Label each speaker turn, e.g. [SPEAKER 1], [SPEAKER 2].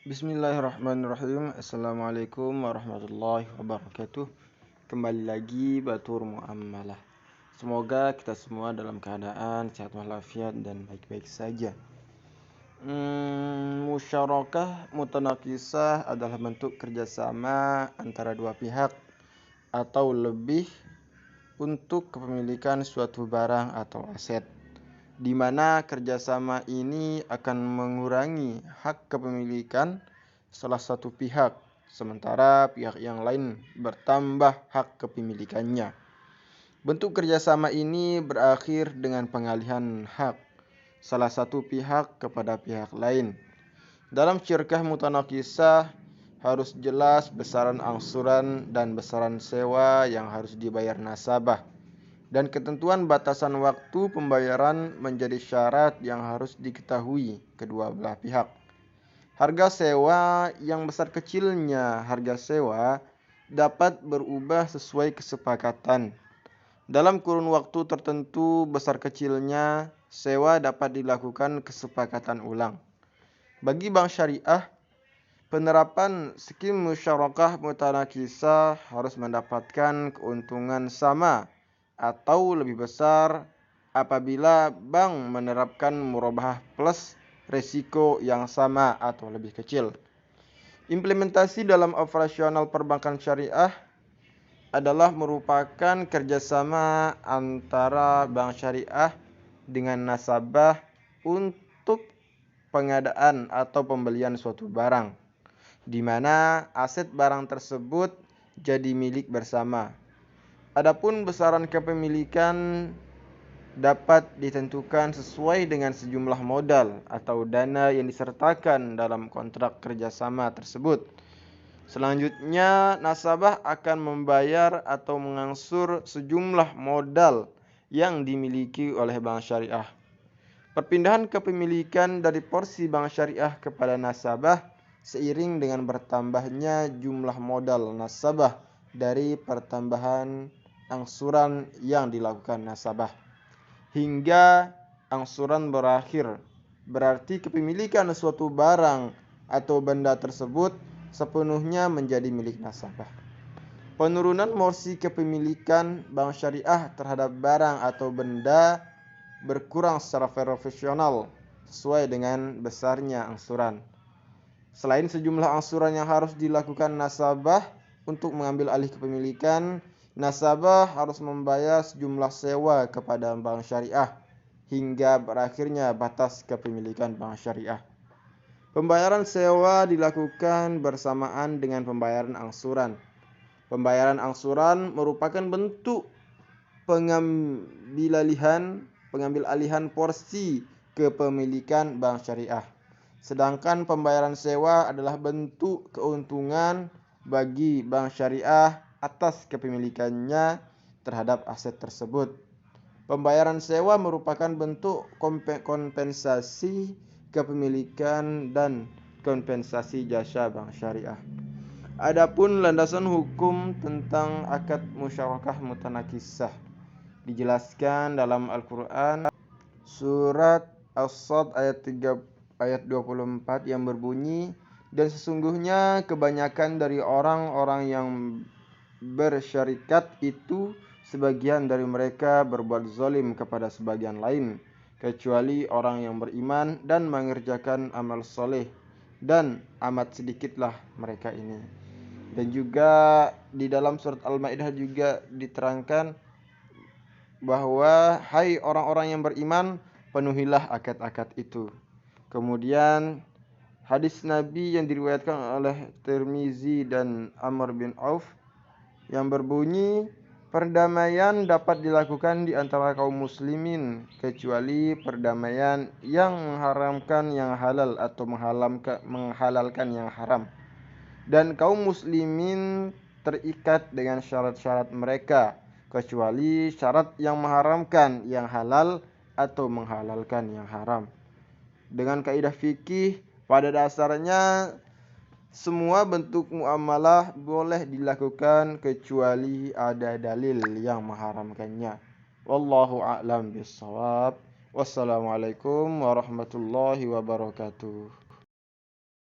[SPEAKER 1] Bismillahirrahmanirrahim. Assalamualaikum warahmatullahi wabarakatuh. Kembali lagi Batur Muamalah. Semoga kita semua dalam keadaan sehat walafiat dan baik-baik saja. Musyarakah mutanakisah adalah bentuk kerjasama antara dua pihak atau lebih untuk kepemilikan suatu barang atau aset, di mana kerjasama ini akan mengurangi hak kepemilikan salah satu pihak, sementara pihak yang lain bertambah hak kepemilikannya. Bentuk kerjasama ini berakhir dengan pengalihan hak salah satu pihak kepada pihak lain. Dalam syirkah mutanakisah harus jelas besaran angsuran dan besaran sewa yang harus dibayar nasabah. Dan ketentuan batasan waktu pembayaran menjadi syarat yang harus diketahui kedua belah pihak. Harga sewa yang besar kecilnya harga sewa dapat berubah sesuai kesepakatan. Dalam kurun waktu tertentu besar kecilnya sewa dapat dilakukan kesepakatan ulang. Bagi bank syariah, penerapan skim musyarakah mutanakisah harus mendapatkan keuntungan sama atau lebih besar apabila bank menerapkan murabahah plus resiko yang sama atau lebih kecil. Implementasi dalam operasional perbankan syariah adalah merupakan kerjasama antara bank syariah dengan nasabah untuk pengadaan atau pembelian suatu barang, di mana aset barang tersebut jadi milik bersama. Adapun besaran kepemilikan dapat ditentukan sesuai dengan sejumlah modal atau dana yang disertakan dalam kontrak kerjasama tersebut. Selanjutnya, nasabah akan membayar atau mengangsur sejumlah modal yang dimiliki oleh bank syariah. Perpindahan kepemilikan dari porsi bank syariah kepada nasabah seiring dengan bertambahnya jumlah modal nasabah dari pertambahan angsuran yang dilakukan nasabah hingga angsuran berakhir. Berarti kepemilikan suatu barang atau benda tersebut sepenuhnya menjadi milik nasabah. Penurunan porsi kepemilikan bank syariah terhadap barang atau benda berkurang secara proporsional sesuai dengan besarnya angsuran. Selain sejumlah angsuran yang harus dilakukan nasabah untuk mengambil alih kepemilikan, nasabah harus membayar sejumlah sewa kepada bank syariah hingga berakhirnya batas kepemilikan bank syariah. Pembayaran sewa dilakukan bersamaan dengan pembayaran angsuran. Pembayaran angsuran merupakan bentuk pengambil alihan porsi kepemilikan bank syariah. Sedangkan pembayaran sewa adalah bentuk keuntungan bagi bank syariah atas kepemilikannya terhadap aset tersebut. Pembayaran sewa merupakan bentuk kompensasi kepemilikan dan kompensasi jasa bank syariah. Adapun landasan hukum tentang akad musyarakah mutanakisah dijelaskan dalam Al-Quran surat As-Sad ayat 24 yang berbunyi, dan sesungguhnya kebanyakan dari orang-orang yang bersyarikat itu sebagian dari mereka berbuat zalim kepada sebagian lain, kecuali orang yang beriman dan mengerjakan amal soleh, dan amat sedikitlah mereka ini. Dan juga di dalam surat Al-Maidah juga diterangkan bahwa hai orang-orang yang beriman, penuhilah akad-akad itu. Kemudian hadis Nabi yang diriwayatkan oleh Tirmizi dan Amr bin Auf yang berbunyi, perdamaian dapat dilakukan di antara kaum muslimin kecuali perdamaian yang mengharamkan yang halal atau menghalalkan yang haram. Dan kaum muslimin terikat dengan syarat-syarat mereka kecuali syarat yang mengharamkan yang halal atau menghalalkan yang haram. Dengan kaidah fikih, pada dasarnya semua bentuk muamalah boleh dilakukan kecuali ada dalil yang mengharamkannya. Wallahu a'lam bishawab. Wassalamualaikum warahmatullahi wabarakatuh.